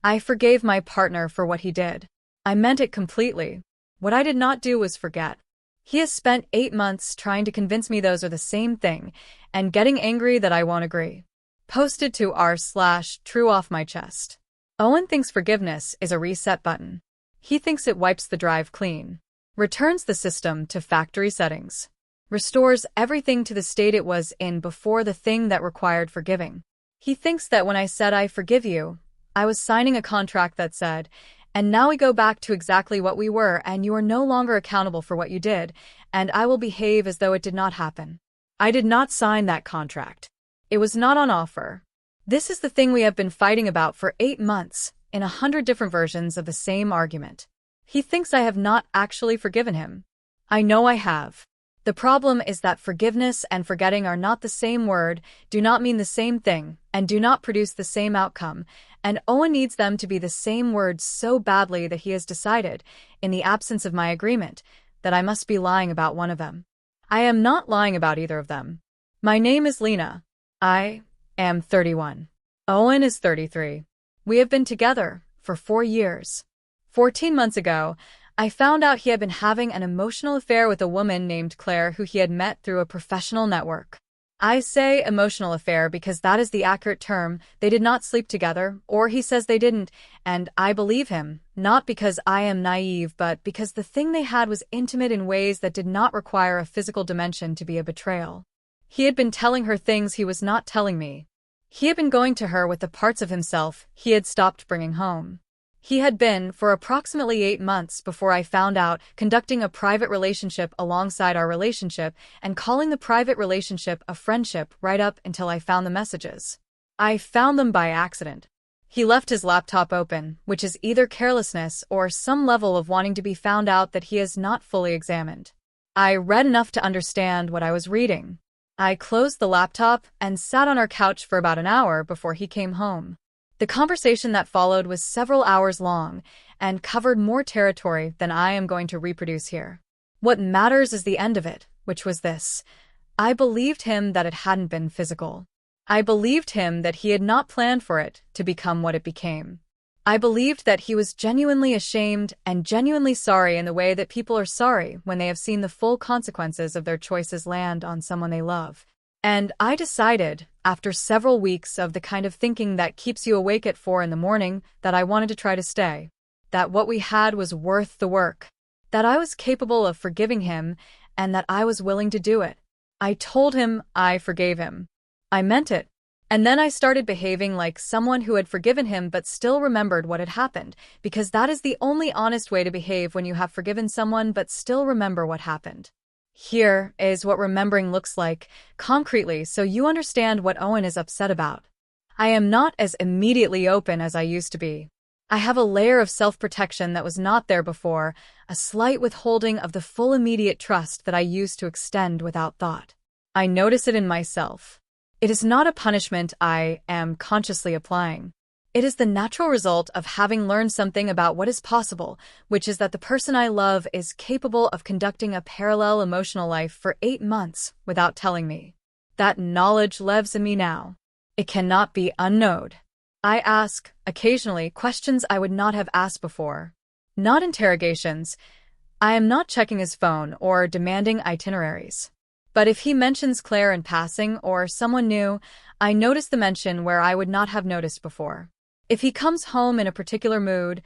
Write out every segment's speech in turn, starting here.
I forgave my partner for what he did. I meant it completely. What I did not do was forget. He has spent 8 months trying to convince me those are the same thing, and getting angry that I won't agree. Posted to r/true off my chest. Owen thinks forgiveness is a reset button. He thinks it wipes the drive clean, returns the system to factory settings, restores everything to the state it was in before the thing that required forgiving. He thinks that when I said I forgive you, I was signing a contract that said, and now we go back to exactly what we were and you are no longer accountable for what you did, and I will behave as though it did not happen. I did not sign that contract. It was not on offer. This is the thing we have been fighting about for 8 months, in 100 different versions of the same argument. He thinks I have not actually forgiven him. I know I have. The problem is that forgiveness and forgetting are not the same word, do not mean the same thing, and do not produce the same outcome, and Owen needs them to be the same words so badly that he has decided, in the absence of my agreement, that I must be lying about one of them. I am not lying about either of them. My name is Lena. I am 31. Owen is 33. We have been together for 4 years. 14 months ago, I found out he had been having an emotional affair with a woman named Claire who he had met through a professional network. I say emotional affair because that is the accurate term. They did not sleep together, or he says they didn't, and I believe him, not because I am naive, but because the thing they had was intimate in ways that did not require a physical dimension to be a betrayal. He had been telling her things he was not telling me. He had been going to her with the parts of himself he had stopped bringing home. He had been, for approximately 8 months before I found out, conducting a private relationship alongside our relationship and calling the private relationship a friendship right up until I found the messages. I found them by accident. He left his laptop open, which is either carelessness or some level of wanting to be found out that he has not fully examined. I read enough to understand what I was reading. I closed the laptop and sat on our couch for about an hour before he came home. The conversation that followed was several hours long and covered more territory than I am going to reproduce here. What matters is the end of it, which was this. I believed him that it hadn't been physical. I believed him that he had not planned for it to become what it became. I believed that he was genuinely ashamed and genuinely sorry in the way that people are sorry when they have seen the full consequences of their choices land on someone they love. And I decided, after several weeks of the kind of thinking that keeps you awake at 4 in the morning, that I wanted to try to stay. That what we had was worth the work. That I was capable of forgiving him, and that I was willing to do it. I told him I forgave him. I meant it. And then I started behaving like someone who had forgiven him but still remembered what had happened, because that is the only honest way to behave when you have forgiven someone but still remember what happened. Here is what remembering looks like, concretely, so you understand what Owen is upset about. I am not as immediately open as I used to be. I have a layer of self-protection that was not there before, a slight withholding of the full immediate trust that I used to extend without thought. I notice it in myself. It is not a punishment I am consciously applying. It is the natural result of having learned something about what is possible, which is that the person I love is capable of conducting a parallel emotional life for 8 months without telling me. That knowledge lives in me now. It cannot be unknown. I ask, occasionally, questions I would not have asked before. Not interrogations. I am not checking his phone or demanding itineraries. But if he mentions Claire in passing or someone new, I notice the mention where I would not have noticed before. If he comes home in a particular mood,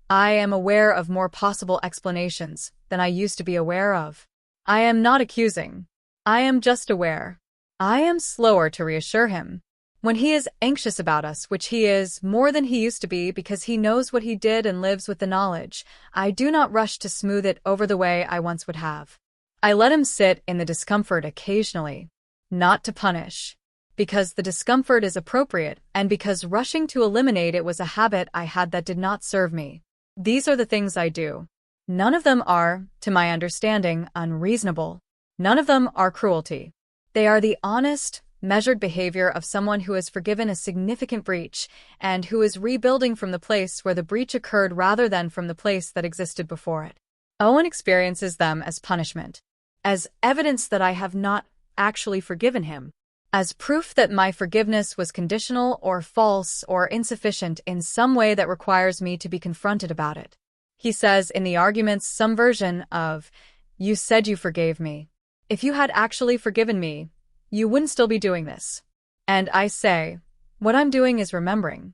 I am aware of more possible explanations than I used to be aware of. I am not accusing. I am just aware. I am slower to reassure him. When he is anxious about us, which he is more than he used to be because he knows what he did and lives with the knowledge, I do not rush to smooth it over the way I once would have. I let him sit in the discomfort occasionally, not to punish, because the discomfort is appropriate and because rushing to eliminate it was a habit I had that did not serve me. These are the things I do. None of them are, to my understanding, unreasonable. None of them are cruelty. They are the honest, measured behavior of someone who has forgiven a significant breach and who is rebuilding from the place where the breach occurred rather than from the place that existed before it. Owen experiences them as punishment, as evidence that I have not actually forgiven him. as proof that my forgiveness was conditional or false or insufficient in some way that requires me to be confronted about it. He says in the arguments some version of, "You said you forgave me. If you had actually forgiven me, you wouldn't still be doing this." And I say, what I'm doing is remembering.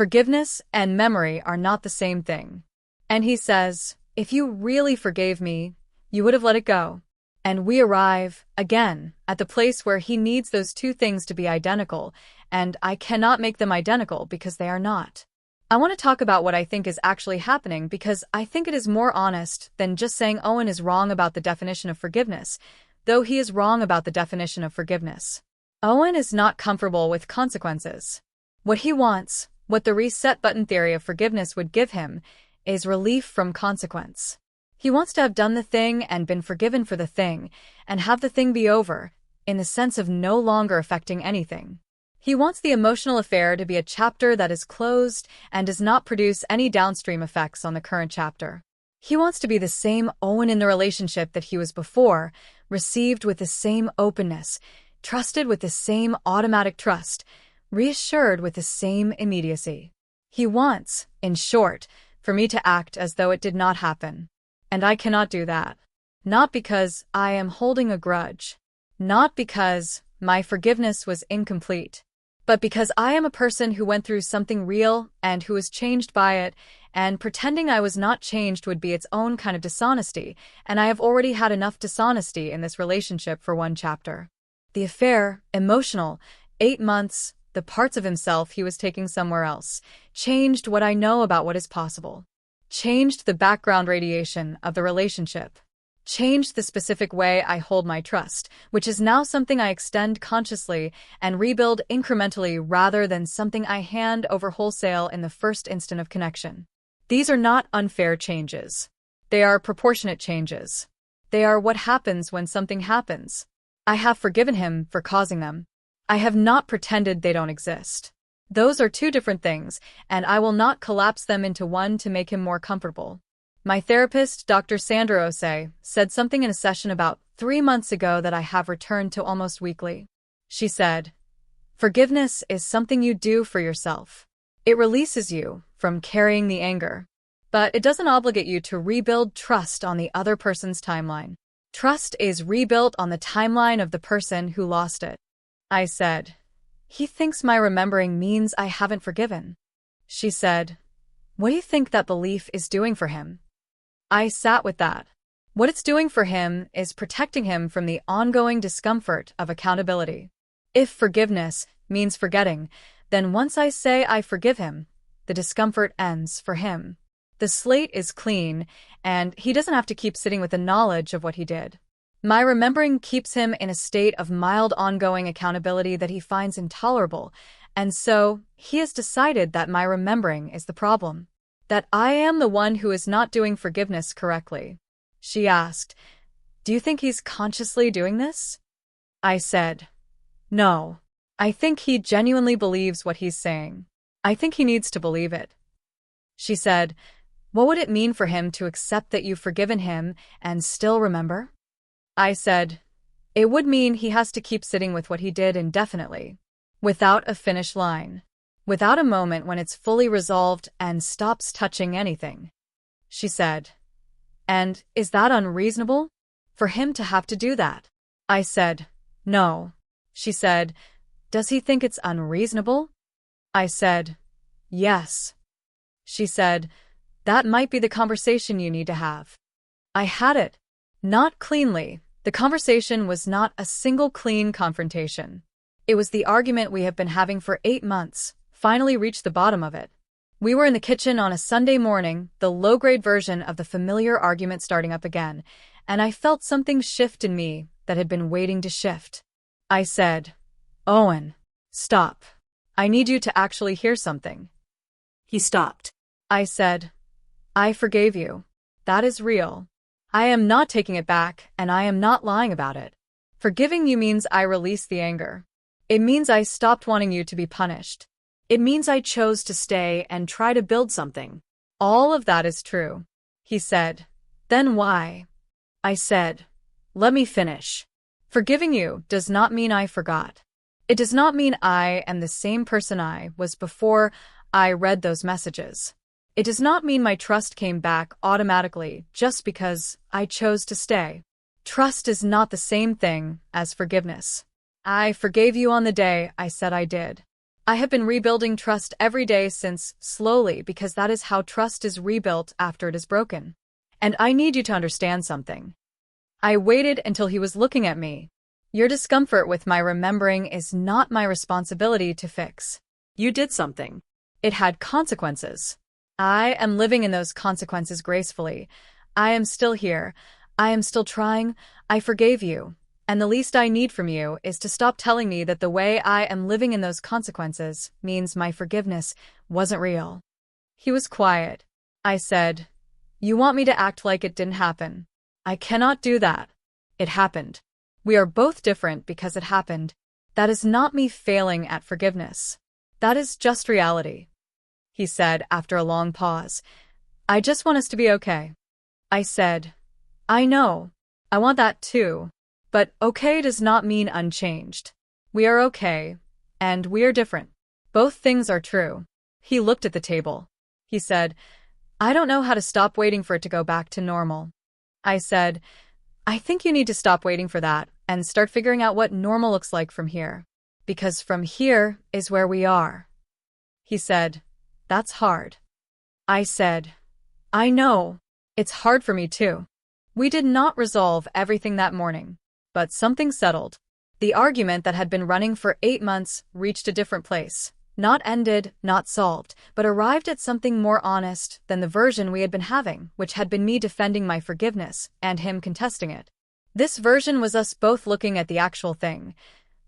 Forgiveness and memory are not the same thing. And he says, if you really forgave me, you would have let it go. And we arrive, again, at the place where he needs those two things to be identical, and I cannot make them identical because they are not. I want to talk about what I think is actually happening because I think it is more honest than just saying Owen is wrong about the definition of forgiveness, though he is wrong about the definition of forgiveness. Owen is not comfortable with consequences. What he wants, what the reset button theory of forgiveness would give him, is relief from consequence. He wants to have done the thing and been forgiven for the thing, and have the thing be over, in the sense of no longer affecting anything. He wants the emotional affair to be a chapter that is closed and does not produce any downstream effects on the current chapter. He wants to be the same Owen in the relationship that he was before, received with the same openness, trusted with the same automatic trust, reassured with the same immediacy. He wants, in short, for me to act as though it did not happen. And I cannot do that. Not because I am holding a grudge. Not because my forgiveness was incomplete. But because I am a person who went through something real and who was changed by it, and pretending I was not changed would be its own kind of dishonesty, and I have already had enough dishonesty in this relationship for one chapter. The affair, emotional, 8 months, the parts of himself he was taking somewhere else, changed what I know about what is possible. Changed the background radiation of the relationship. Changed the specific way I hold my trust, which is now something I extend consciously and rebuild incrementally rather than something I hand over wholesale in the first instant of connection. These are not unfair changes. They are proportionate changes. They are what happens when something happens. I have forgiven him for causing them. I have not pretended they don't exist. Those are two different things, and I will not collapse them into one to make him more comfortable. My therapist, Dr. Sandra Osei, said something in a session about 3 months ago that I have returned to almost weekly. She said, "Forgiveness is something you do for yourself. It releases you from carrying the anger. But it doesn't obligate you to rebuild trust on the other person's timeline. Trust is rebuilt on the timeline of the person who lost it." I said, "He thinks my remembering means I haven't forgiven." She said, "What do you think that belief is doing for him?" I sat with that. What it's doing for him is protecting him from the ongoing discomfort of accountability. If forgiveness means forgetting, then once I say I forgive him, the discomfort ends for him. The slate is clean, and he doesn't have to keep sitting with the knowledge of what he did. My remembering keeps him in a state of mild ongoing accountability that he finds intolerable, and so he has decided that my remembering is the problem. That I am the one who is not doing forgiveness correctly. She asked, "Do you think he's consciously doing this?" I said, "No. I think he genuinely believes what he's saying. I think he needs to believe it." She said, "What would it mean for him to accept that you've forgiven him and still remember?" I said, "It would mean he has to keep sitting with what he did indefinitely, without a finish line, without a moment when it's fully resolved and stops touching anything." She said, "And is that unreasonable? For him to have to do that?" I said, "No." She said, "Does he think it's unreasonable?" I said, "Yes." She said, "That might be the conversation you need to have." I had it. Not cleanly. The conversation was not a single clean confrontation. It was the argument we have been having for 8 months, finally reached the bottom of it. We were in the kitchen on a Sunday morning, the low-grade version of the familiar argument starting up again, and I felt something shift in me that had been waiting to shift. I said, "Owen, stop. I need you to actually hear something." He stopped. I said, "I forgave you. That is real. I am not taking it back, and I am not lying about it. Forgiving you means I release the anger. It means I stopped wanting you to be punished. It means I chose to stay and try to build something." All of that is true. He said, "Then why?" I said, "Let me finish. Forgiving you does not mean I forgot. It does not mean I am the same person I was before I read those messages. It does not mean my trust came back automatically just because I chose to stay. Trust is not the same thing as forgiveness. I forgave you on the day I said I did. I have been rebuilding trust every day since, slowly, because that is how trust is rebuilt after it is broken. And I need you to understand something. I waited until he was looking at me. Your discomfort with my remembering is not my responsibility to fix. You did something. It had consequences. I am living in those consequences gracefully. I am still here. I am still trying. I forgave you. And the least I need from you is to stop telling me that the way I am living in those consequences means my forgiveness wasn't real. He was quiet. I said, "You want me to act like it didn't happen? I cannot do that. It happened. We are both different because it happened. That is not me failing at forgiveness. That is just reality," he said after a long pause. "I just want us to be okay." I said, "I know. I want that too. But okay does not mean unchanged. We are okay, and we are different. Both things are true." He looked at the table. He said, "I don't know how to stop waiting for it to go back to normal." I said, "I think you need to stop waiting for that and start figuring out what normal looks like from here. Because from here is where we are." He said, "That's hard." I said, "I know. It's hard for me too." We did not resolve everything that morning, but something settled. The argument that had been running for 8 months reached a different place. Not ended, not solved, but arrived at something more honest than the version we had been having, which had been me defending my forgiveness and him contesting it. This version was us both looking at the actual thing,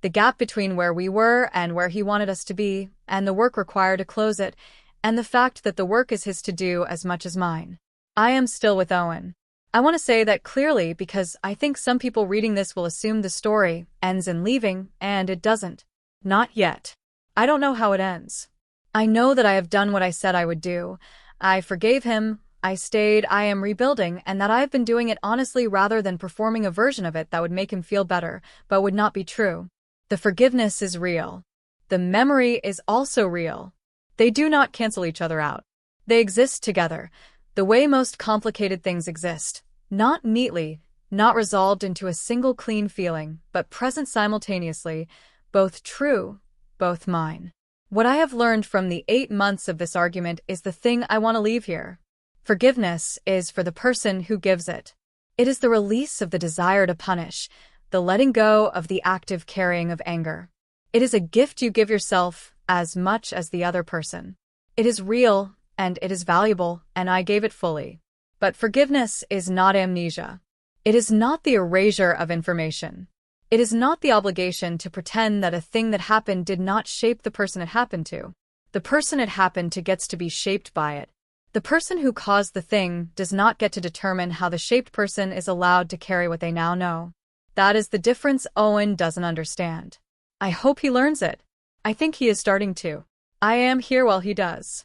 the gap between where we were and where he wanted us to be, and the work required to close it, and the fact that the work is his to do as much as mine. I am still with Owen. I want to say that clearly because I think some people reading this will assume the story ends in leaving, and it doesn't. Not yet. I don't know how it ends. I know that I have done what I said I would do. I forgave him, I stayed, I am rebuilding, and that I have been doing it honestly rather than performing a version of it that would make him feel better, but would not be true. The forgiveness is real. The memory is also real. They do not cancel each other out. They exist together, the way most complicated things exist. Not neatly, not resolved into a single clean feeling, but present simultaneously, both true, both mine. What I have learned from the 8 months of this argument is the thing I want to leave here. Forgiveness is for the person who gives it. It is the release of the desire to punish, the letting go of the active carrying of anger. It is a gift you give yourself as much as the other person. It is real, and it is valuable, and I gave it fully. But forgiveness is not amnesia. It is not the erasure of information. It is not the obligation to pretend that a thing that happened did not shape the person it happened to. The person it happened to gets to be shaped by it. The person who caused the thing does not get to determine how the shaped person is allowed to carry what they now know. That is the difference Owen doesn't understand. I hope he learns it. I think he is starting to. I am here while he does.